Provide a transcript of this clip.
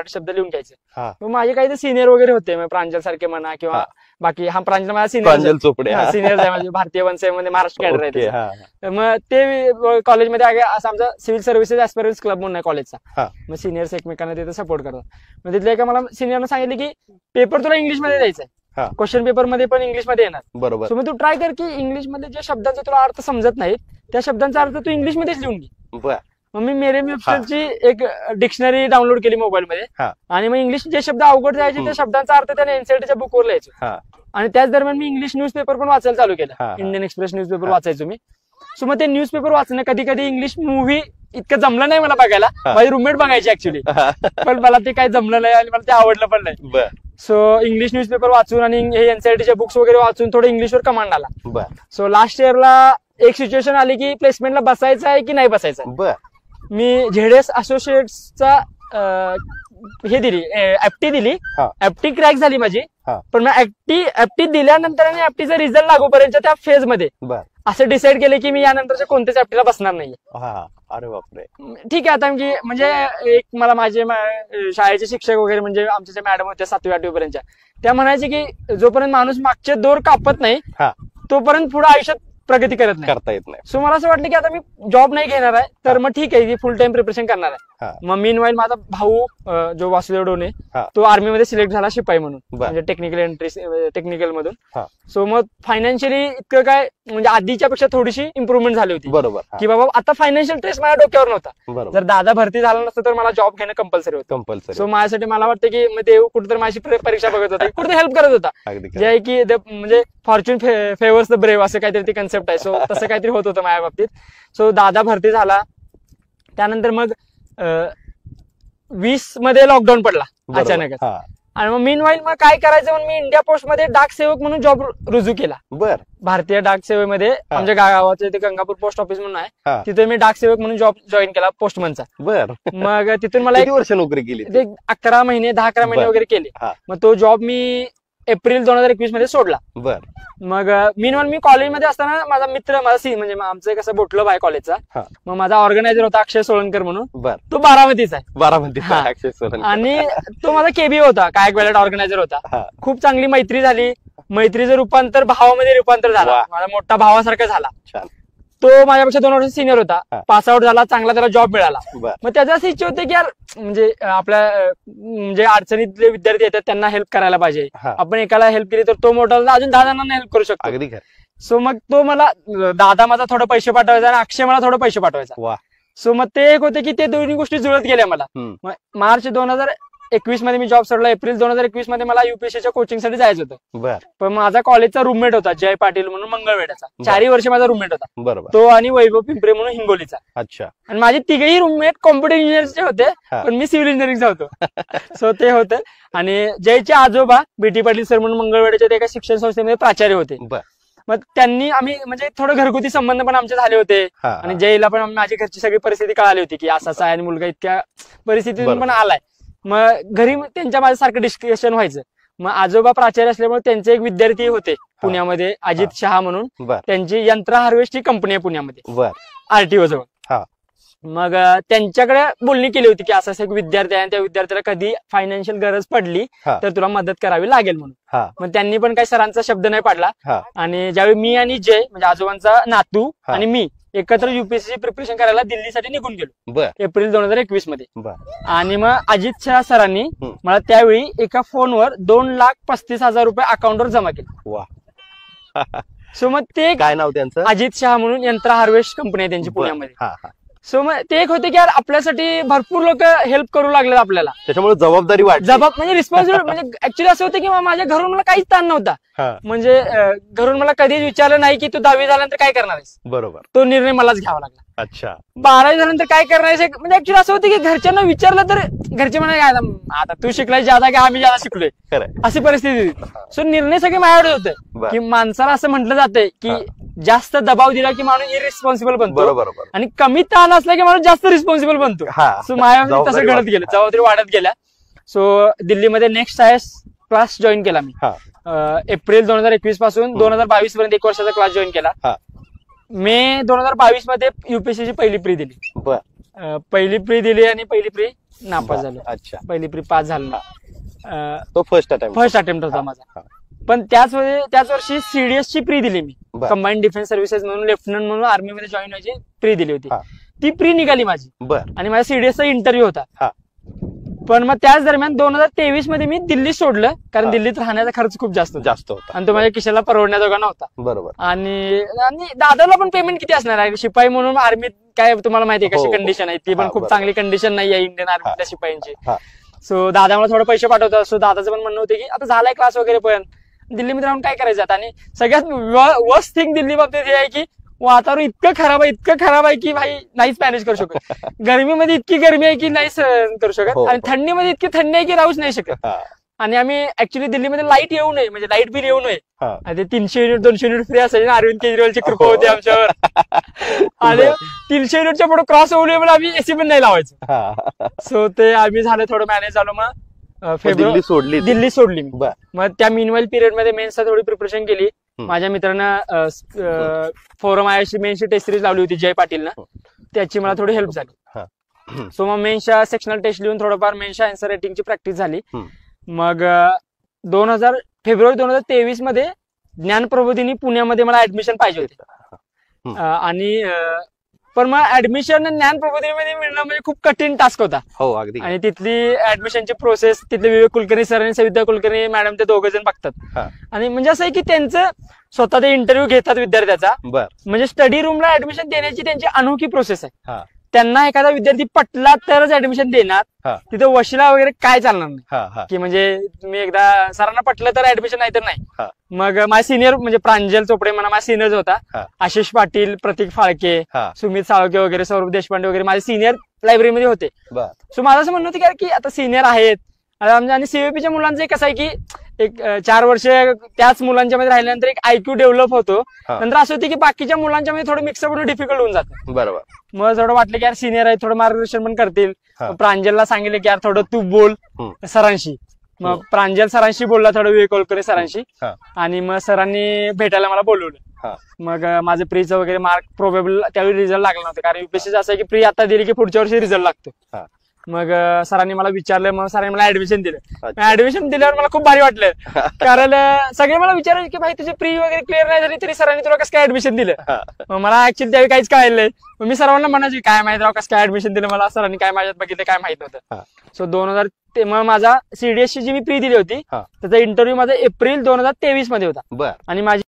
शब्द लिहून घ्यायचे. हा. मग माझे काही ते सिनियर वगैरे होते, प्रांजल सारखे म्हणा किंवा बाकी हा प्रांजल माझा प्रांजल चोपडे सिनियर आहे, म्हणजे भारतीय वनसेव मध्ये महाराष्ट्र कॅडर आहे. हा. तर मग ते कॉलेजमध्ये असं आमचा सिव्हिल सर्व्हिसेस ऍस्पिरंट्स क्लब म्हणून आहे कॉलेजचा. हा. मग सिनियर्स एकमेकांना तिथे सपोर्ट करतात. मग तिथल्या एका मला सिनियरनं सांगितलं की पेपर तुला इंग्लिश मध्ये द्यायचा हा. आहे, क्वेश्चन पेपर मध्ये पण इंग्लिश मध्ये येणार. बरोबर. सो मग तू ट्राय कर की इंग्लिश मध्ये ज्या शब्दांचा तुला अर्थ समजत नाहीत त्या शब्दांचा अर्थ तू इंग्लिश मध्येच लिहून घे. बर. मग मी मेरेम वेबसाईटची एक डिक्शनरी डाउनलोड केली मोबाईल मध्ये. हा. आणि मग इंग्लिश जे शब्द अवघड जायचे त्या शब्दांचा अर्थ त्याने एनसीईआरटीच्या बुकवर लिहायचो. आणि त्याच दरम्यान मी इंग्लिश न्यूजपेपर पण वाचायला चालू केलं. इंडियन एक्सप्रेस न्यूजपेपर वाचायचो मी. सो मग ते न्यूजपेपर वाचणं, कधी कधी इंग्लिश मूव्ही इतकं जमलं नाही मला बघायला, माझी रूममेट बघायची ऍक्च्युली, पण मला ते काही जमलं नाही आणि मला ते आवडलं पण नाही. सो इंग्लिश न्यूजपेपर वाचून आणि हे एनसीईआरटीचे बुक्स वगैरे वाचून थोडं इंग्लिशवर कमांड आला. सो लास्ट इयरला एक सिच्युएशन आली की प्लेसमेंटला बसायचं आहे की नाही बसायचं. मी झेडएस असोसिएट्सचा हे दिली, एफटी दिली. एफटी क्रॅक झाली माझी. पण मग एफटी दिल्यानंतर आणि एफटीचा रिझल्ट लागूपर्यंत त्या फेज मध्ये असं डिसाईड केलं की मी यानंतरच्या कोणत्याच एफटीला बसणार नाही. अरे बापरे. ठीक आहे. आता म्हणजे एक मला माझे शाळेचे शिक्षक वगैरे म्हणजे आमच्या ज्या मॅडम होत्या 7वी 8वी पर्यंतच्या, त्या म्हणायचे की जोपर्यंत माणूस मागचे दोर कापत नाही तोपर्यंत पुढे आयुष्यात प्रगती करत नाही, करता येत नाही. सो मला असं वाटलं की आता मी जॉब नाही घेणार आहे तर मग ठीक आहे, फुल टाइम प्रिपरेशन करणार आहे. मग मीनवाईल माझा भाऊ जो वासुदेव डोने, तो आर्मी मध्ये सिलेक्ट झाला शिपाई म्हणून, म्हणजे टेक्निकल मधून. सो मग फायनान्शियली इतकं काय म्हणजे आधीच्या पेक्षा थोडीशी इम्प्रुव्हमेंट झाली होती. बरोबर. की बाबा आता फायनान्शियल स्ट्रेस माझ्या डोक्यावर नव्हता. जर दादा भरती झाला नसतं तर मला जॉब घेणं कंपल्सरी होतं. सो माझ्यासाठी मला वाटतं की मग देव कुठेतरी माझी परीक्षा बघत होता, कुठेतरी हेल्प करत होता, जे आहे की म्हणजे फॉर्च्युन फेवर्स द ब्रेव्ह असं काहीतरी ती कन्सेप्ट आहे. सो तसं काहीतरी होत होतं माझ्या बाबतीत. सो दादा भरती झाला, त्यानंतर मग 20 मध्ये लॉकडाऊन पडला अचानकच. आणि मग मीनवाईल मग काय करायचं म्हणून मी इंडिया पोस्ट मध्ये डाक सेवक म्हणून जॉब रुजू केला. भारतीय डाक सेवेमध्ये आमच्या गावाचे ते गंगापूर पोस्ट ऑफिस म्हणून आहे, तिथे मी डाक सेवक म्हणून जॉब जॉईन केला पोस्टमनचा. मग तिथून मला 1 वर्ष नोकरी केली, 11 महिने 10-11 महिने वगैरे केले. मग तो जॉब मी एप्रिल 2021 मध्ये सोडला. मग मीनवाईल मी कॉलेजमध्ये असताना माझा मित्र, म्हणजे आमचं कसं बोटलब आहे कॉलेजचा, मग माझा ऑर्गनायझर होता अक्षय सोळणकर म्हणून, तो बारामतीचा आहे. आणि तो माझा केबी होता, कायक वेळेला ऑर्गनायझर होता. खूप चांगली मैत्री झाली. मैत्रीचं रूपांतर भावामध्ये रूपांतर झाला, माझा मोठा भावासारखा झाला. तो माझ्यापेक्षा 2 वर्ष सिनियर होता, पास आउट झाला, चांगला त्याला जॉब मिळाला. मग त्याचं असं इच्छा होते की यार म्हणजे आपल्या म्हणजे अडचणीतले विद्यार्थी येतात त्यांना हेल्प करायला पाहिजे. आपण एकाला हेल्प केली तर तो मोठा अजून 10 जणांना हेल्प करू शकतो. सो मग तो मला दादा माझा थोडं पैसे पाठवायचा आणि अक्षय मला थोडं पैसे पाठवायचा. सो मग ते एक होते की ते दोन्ही गोष्टी जुळत गेल्या मला. मार्च 2021 मध्ये मी जॉब सोडला. एप्रिल 2021 मध्ये मला युपीएससीच्या कोचिंगसाठी जायचं होतं. पण माझा कॉलेजचा रूममेट होता जय पाटील म्हणून मंगळवेढ्याचा, 4 वर्ष माझा रूममेट होता तो, आणि वैभव पिंपरे म्हणून हिंगोलीचा. आणि माझे तिघेही रूममेट कॉम्प्युटर इंजिनिअरचे होते, पण मी सिव्हिल इंजिनिअरिंगचा होतो. सो ते होतं. आणि जयचे आजोबा बीटी पाटील सर म्हणून मंगळवेढ्याच्या एका शिक्षण संस्थेमध्ये प्राचार्य होते. मग त्यांनी आम्ही म्हणजे थोडं घरगुती संबंध पण आमचे झाले होते. आणि जयला पण माझी घरची सगळी परिस्थिती कळाली होती की असा आहे आणि मुलगा इतक्या परिस्थितीतून पण आलाय. मग घरी त्यांच्या माझ्यासारखं डिस्कशन व्हायचं. मग आजोबा प्राचार्य असल्यामुळे त्यांचे एक विद्यार्थी होते पुण्यामध्ये, अजित शहा म्हणून, त्यांची यंत्र हार्वेस्ट ही कंपनी आहे पुण्यामध्ये आरटीओ जवळ. मग त्यांच्याकडे बोलणी केली होती की असा एक विद्यार्थी आहे आणि त्या विद्यार्थ्याला कधी फायनान्शियल गरज पडली तर तुला मदत करावी लागेल म्हणून. मग त्यांनी पण काही सरांचा शब्द नाही पाडला. आणि ज्यावेळी मी आणि जय म्हणजे आजोबांचा नातू आणि मी एकत्र युपीएससी प्रिपरेशन करायला दिल्लीसाठी निघून गेलो एप्रिल 2021 मध्ये. आणि मग अजित शहा सरांनी मला त्यावेळी एका फोनवर 2,35,000 रुपये अकाउंटवर जमा केले. सो मग ते काय नाव त्यांचं, अजित शहा म्हणून यंत्र हार्वेस्ट कंपनी आहे त्यांची पुण्यामध्ये. सो मग ते एक होते की यार आपल्यासाठी भरपूर लोक हेल्प करू लागले आपल्याला, त्याच्यामुळे जबाबदारी म्हणजे रिस्पॉन्सिबल. म्हणजे ऍक्च्युली असं होतं की माझ्या घरून मला काहीच ताण नव्हता. म्हणजे घरून मला कधीच विचारलं नाही की तू 10वी झाल्यानंतर काय करणार आहेस. बरोबर. तो निर्णय मलाच घ्यावा लागला. 12वी झाल्यानंतर काय करणार आहेस, म्हणजे ऍक्च्युली असं होतं की घरच्यांना विचारलं तर घरचे म्हणाले आता तू शिकलाय ज्यादा की आम्ही ज्यादा शिकलोय, अशी परिस्थिती होती. सो निर्णय सगळे माझ्याकडे होते की माणसाला असं म्हटलं जातंय की जास्त दबाव दिला की माणूस इरिस्पॉन्सिबल बनतो आणि कमी ताण असला की माणूस जास्त रिस्पॉन्सिबल बनतो. सो माझ्या तसं घडत गेलं, जबाबदारी वाढत गेल्या. सो दिल्लीमध्ये नेक्स्ट सायन्स क्लास जॉईन केला मी एप्रिल 2021 पासून 2022 पर्यंत 1 वर्षाचा क्लास जॉईन केला. मे 2022 मध्ये युपीएससीची पहिली प्री दिली. पहिली प्री दिली आणि पहिली प्री नापास झालो. अच्छा. पहिली प्री पास झालो. तो फर्स्ट अटेम्प्ट होता माझा. पण त्याच वर्षी सीडीएस ची प्री दिली मी. कंबाईंड डिफेन्स सर्व्हिसेस म्हणून लेफ्टनंट म्हणून आर्मी मध्ये जॉईन व्हायची प्री दिली होती. ती प्री निघाली माझी. आणि माझा सीडीएसचा इंटरव्ह्यू होता. पण मग त्याच दरम्यान 2023 मध्ये मी दिल्ली सोडलं, कारण दिल्लीत राहण्याचा खर्च खूप जास्त होता आणि तो माझ्या खिशाला परवडण्याजोगा नव्हता. बरोबर. आणि दादाला पण पेमेंट किती असणार आहे, शिपाई म्हणून आर्मीत काय तुम्हाला माहिती आहे कशी कंडिशन आहे, ती पण खूप चांगली कंडिशन नाही आहे इंडियन आर्मीतल्या शिपाईंची. सो दादा मला थोडं पैसे पाठवतात. सो दादाचं पण म्हणणं होतं की आता झालाय क्लास वगैरे, पण दिल्लीमध्ये राहून काय करायचं आता. आणि सगळ्यात वर्स्ट थिंग दिल्ली बाबतीत हे आहे की वातावरण इतकं खराब आहे की भाई नाहीच मॅनेज करू शकत. गरमीमध्ये इतकी गरमी आहे की नाही सहन करू शकत, आणि थंडीमध्ये इतकी थंडी आहे की राहूच नाही शकत. आणि आम्ही ऍक्च्युली दिल्लीमध्ये लाईट येऊ नये, म्हणजे लाईट बिल येऊ नये, आणि 300 युनिट 200 युनिट फ्री असायचे. अरविंद केजरीवालची कृपा होती आमच्यावर. आणि 300 युनिटच्या पुढे क्रॉस होऊ नये म्हणून आम्ही एसी पण नाही लावायचो. सो ते आम्ही झालं थोडं मॅनेज झालो. मग फेब्रुवारी दिल्ली सोडली मी. मग त्या मीनवाईल पिरियड मध्ये मेन्सचा थोडी प्रिपरेशन केली. माझ्या मित्रांना फोरम आयशी मेन्सची टेस्ट सिरीज लावली होती जय पाटीलनं, त्याची मला थोडी हेल्प झाली. सो मग मेन्सच्या सेक्शनल टेस्ट लिहून थोडंफार मेन्सच्या आन्सर रायटिंगची प्रॅक्टिस झाली. मग फेब्रुवारी 2023 मध्ये ज्ञान प्रबोधिनी पुण्यामध्ये मला ऍडमिशन पाहिजे होते. आणि पण मग ऍडमिशन ज्ञान प्रबोधिनीमध्ये मिळणं म्हणजे खूप कठीण टास्क होता. आणि तिथली ऍडमिशनची प्रोसेस तिथले विवेक कुलकर्णी सर आणि सविता कुलकर्णी मॅडम ते दोघं जण बघतात. आणि म्हणजे असं आहे की त्यांचं स्वतः ते इंटरव्ह्यू घेतात विद्यार्थ्याचा. म्हणजे स्टडी रूमला ऍडमिशन देण्याची त्यांची अनोखी प्रोसेस आहे. त्यांना एखादा विद्यार्थी पटला तरच ऍडमिशन देणार, तिथे वशिला वगैरे काय चालणार नाही. की म्हणजे तुम्ही एकदा सरांना पटलं तर ऍडमिशन, नाही तर नाही. मग माझे सिनियर म्हणजे प्रांजल चोपडे म्हणा माझा सिनियर होता, आशिष पाटील, प्रतीक फाळके, सुमित साळके वगैरे, सौरभ देशपांडे वगैरे माझे सिनियर लायब्ररीमध्ये होते. सो माझं असं म्हणणं होतं की आता सिनियर आहेत. आणि सीव्हीपीच्या मुलांचं कसं आहे की एक 4 वर्ष त्याच मुलांच्या मध्ये राहिल्यानंतर एक आयक्यू डेव्हलप होतो. नंतर असं होतं की बाकीच्या मुलांच्या मध्ये थोडं मिक्सअप होणं डिफिकल्ट होऊन जातं. बरोबर. मग थोडं वाटलं की यार सिनियर आहे, थोडं मार्गदर्शन पण करतील. प्रांजलला सांगितलं की यार थोडं तू बोल सरांशी. मग प्रांजल सरांशी बोलला, थोडं विवेक कुलकर्णी सरांशी. आणि मग सरांनी भेटायला मला बोलवलं. मग माझं प्रीचं वगैरे मार्क प्रोबेबल त्यावेळी रिझल्ट लागला नव्हता, कारण युपीएससीचं असं आहे की प्री आता दिली की पुढच्या वर्षी रिझल्ट लागतो. मग सरांनी मला विचारलं, मग सरांनी मला ऍडमिशन दिलं. ऍडमिशन दिल्यावर मला खूप भारी वाटलं, कारण सगळे मला विचारायचे की भाई तुझी प्री वगैरे क्लिअर नाही झाली तरी सरांनी तुला कसं काय ऍडमिशन दिलं. मला ऍक्च्युअली त्यावेळी काहीच कळलं नाही. मग मी सर्वांना म्हणायची काय माहिती राव कसं काय ऍडमिशन दिलं, मला सरांनी काय माझ्यात बघितलं काय माहित नव्हतं. सो 2000 मग माझा सीडीएसची जी मी प्री दिली होती त्याचा इंटरव्ह्यू माझा एप्रिल 2023 मध्ये होता. आणि माझी